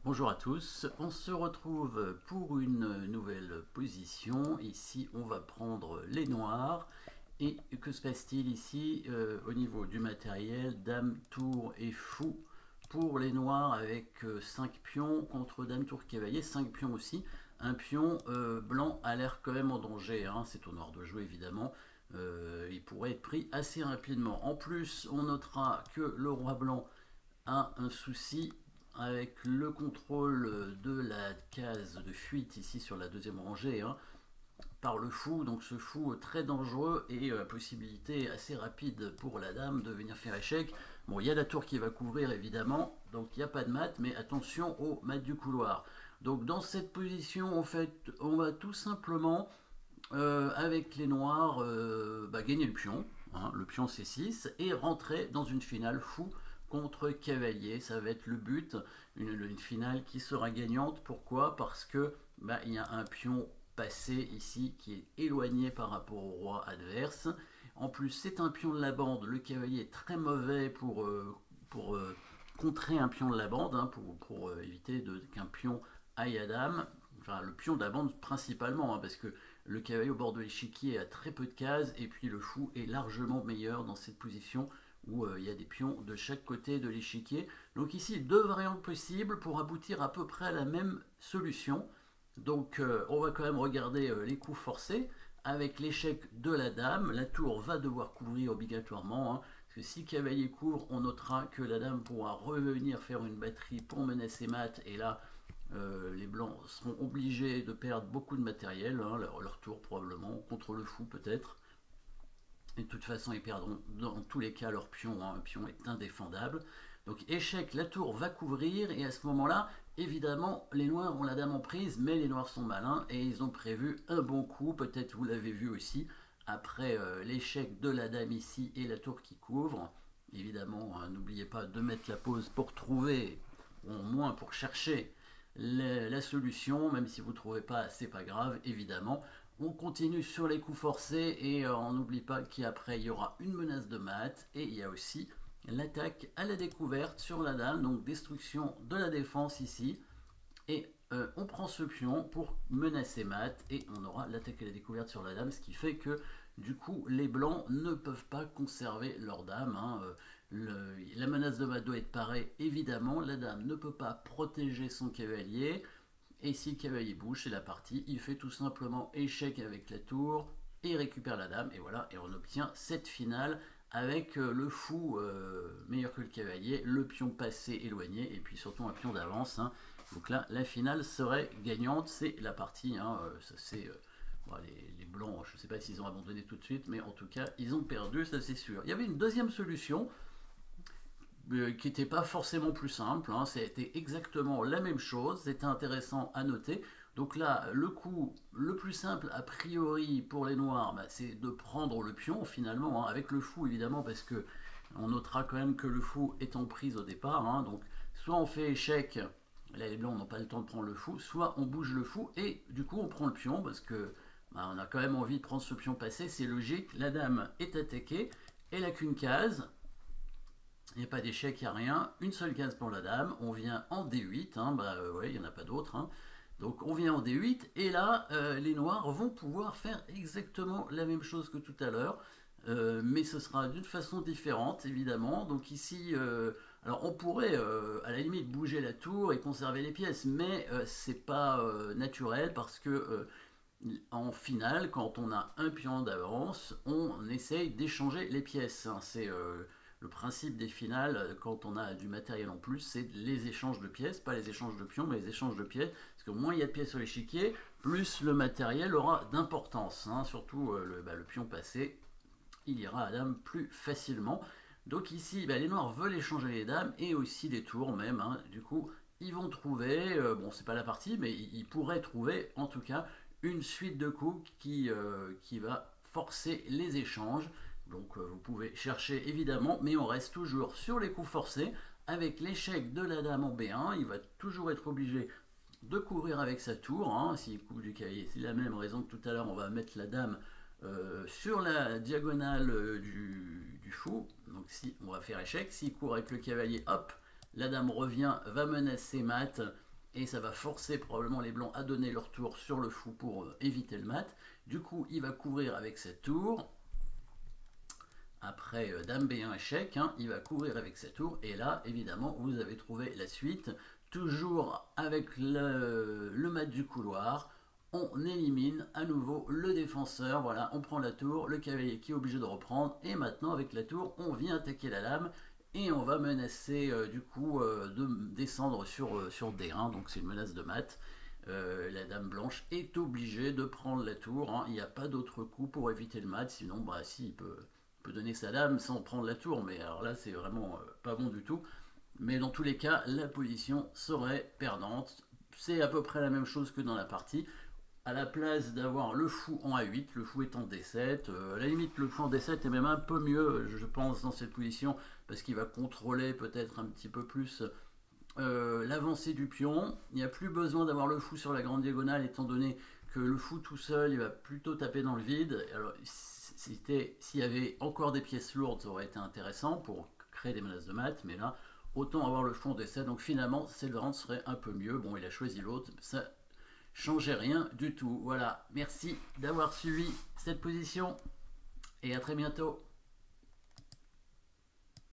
Bonjour à tous, on se retrouve pour une nouvelle position. Ici on va prendre les noirs. Et que se passe-t-il ici au niveau du matériel? Dame, tour et fou pour les noirs avec 5 pions contre dame, tour, cavalier, 5 pions aussi. Un pion blanc a l'air quand même en danger, hein. C'est au noir de jouer évidemment. Il pourrait être pris assez rapidement. En plus on notera que le roi blanc a un souci avec le contrôle de la case de fuite ici sur la deuxième rangée, hein, par le fou. Donc ce fou très dangereux et possibilité assez rapide pour la dame de venir faire échec. Bon, il y a la tour qui va couvrir évidemment, donc il n'y a pas de mat, mais attention au mat du couloir. Donc dans cette position, en fait, on va tout simplement, avec les noirs, gagner le pion, hein, le pion C6, et rentrer dans une finale fou contre cavalier. Ça va être le but, une finale qui sera gagnante. Pourquoi? Parce que il y a un pion passé ici qui est éloigné par rapport au roi adverse. En plus, c'est un pion de la bande. Le cavalier est très mauvais pour contrer un pion de la bande, hein, pour éviter qu'un pion aille à dame. Enfin, le pion de la bande principalement, hein, parce que le cavalier au bord de l'échiquier a très peu de cases, et puis le fou est largement meilleur dans cette position où il y a des pions de chaque côté de l'échiquier. Donc ici, deux variantes possibles pour aboutir à peu près à la même solution. Donc on va quand même regarder les coups forcés. Avec l'échec de la dame, la tour va devoir couvrir obligatoirement, hein, parce que si le cavalier couvre, on notera que la dame pourra revenir faire une batterie pour menacer mat, et là, les blancs seront obligés de perdre beaucoup de matériel, hein, leur tour probablement, contre le fou peut-être. Et de toute façon, ils perdront dans tous les cas leur pion, hein. Un pion est indéfendable. Donc échec, la tour va couvrir, et à ce moment-là, évidemment, les noirs ont la dame en prise, mais les noirs sont malins et ils ont prévu un bon coup. Peut-être vous l'avez vu aussi, après l'échec de la dame ici et la tour qui couvre. Évidemment, hein, n'oubliez pas de mettre la pause pour trouver, au moins pour chercher la solution. Même si vous ne trouvez pas, c'est pas grave, évidemment. On continue sur les coups forcés, et on n'oublie pas qu'après il y aura une menace de mat, et il y a aussi l'attaque à la découverte sur la dame, donc destruction de la défense ici. Et on prend ce pion pour menacer mat, et on aura l'attaque à la découverte sur la dame, ce qui fait que du coup les blancs ne peuvent pas conserver leur dame, hein. La menace de mat doit être pareille, évidemment. La dame ne peut pas protéger son cavalier, et si le cavalier bouge, c'est la partie. Il fait tout simplement échec avec la tour et récupère la dame. Et voilà, et on obtient cette finale avec le fou meilleur que le cavalier, le pion passé éloigné, et puis surtout un pion d'avance, hein. Donc là, la finale serait gagnante. C'est la partie, hein, ça c'est... Bon, les blancs, je ne sais pas s'ils ont abandonné tout de suite, mais en tout cas, ils ont perdu, ça c'est sûr. Il y avait une deuxième solution, qui n'était pas forcément plus simple, hein. C'était exactement la même chose, c'était intéressant à noter. Donc là, le coup le plus simple a priori pour les noirs, c'est de prendre le pion finalement, hein, avec le fou évidemment, parce que on notera quand même que le fou est en prise au départ, hein. Donc soit on fait échec, là les blancs n'ont pas le temps de prendre le fou, soit on bouge le fou et du coup on prend le pion, parce que on a quand même envie de prendre ce pion passé, c'est logique. La dame est attaquée, elle n'a qu'une case, il n'y a pas d'échec, il n'y a rien. Une seule case pour la dame. On vient en D8, hein, ouais, il n'y en a pas d'autre, hein. Donc on vient en D8, et là, les noirs vont pouvoir faire exactement la même chose que tout à l'heure, mais ce sera d'une façon différente, évidemment. Donc ici, alors on pourrait à la limite bouger la tour et conserver les pièces, mais c'est pas naturel, parce que en finale, quand on a un pion d'avance, on essaye d'échanger les pièces, hein. C'est le principe des finales, quand on a du matériel en plus, c'est les échanges de pièces, pas les échanges de pions, mais les échanges de pièces, parce que moins il y a de pièces sur l'échiquier, plus le matériel aura d'importance, hein. Surtout le pion passé, il ira à dame plus facilement. Donc ici, les noirs veulent échanger les dames, et aussi les tours même, hein. Du coup, ils vont trouver, bon c'est pas la partie, mais ils pourraient trouver en tout cas une suite de coups qui va forcer les échanges. Donc vous pouvez chercher évidemment, mais on reste toujours sur les coups forcés. Avec l'échec de la dame en B1, il va toujours être obligé de couvrir avec sa tour, hein. S'il couvre du cavalier, c'est la même raison que tout à l'heure, on va mettre la dame sur la diagonale du fou. Donc si on va faire échec, s'il court avec le cavalier, hop, la dame revient, va menacer mat, et ça va forcer probablement les blancs à donner leur tour sur le fou pour éviter le mat. Du coup, il va couvrir avec cette tour. Après Dame B1 échec, hein, il va couvrir avec sa tour, et là, évidemment, vous avez trouvé la suite. Toujours avec le mat du couloir, on élimine à nouveau le défenseur, voilà, on prend la tour, le cavalier qui est obligé de reprendre, et maintenant avec la tour, on vient attaquer la lame, et on va menacer du coup de descendre sur D1, donc c'est une menace de mat. La dame blanche est obligée de prendre la tour, hein. Il n'y a pas d'autre coup pour éviter le mat, sinon bah si, il peut donner sa dame sans prendre la tour, mais alors là c'est vraiment pas bon du tout. Mais dans tous les cas, la position serait perdante. C'est à peu près la même chose que dans la partie. À la place d'avoir le fou en A8, le fou est en D7. À la limite, le fou en D7 est même un peu mieux, je pense, dans cette position, parce qu'il va contrôler peut-être un petit peu plus l'avancée du pion. Il n'y a plus besoin d'avoir le fou sur la grande diagonale, étant donné que le fou tout seul, il va plutôt taper dans le vide. Alors, s'il y avait encore des pièces lourdes, ça aurait été intéressant pour créer des menaces de mat, mais là, autant avoir le fou en D7. Donc finalement, Selvarans serait un peu mieux. Bon, il a choisi l'autre, ça changeait rien du tout. Voilà, merci d'avoir suivi cette position, et à très bientôt.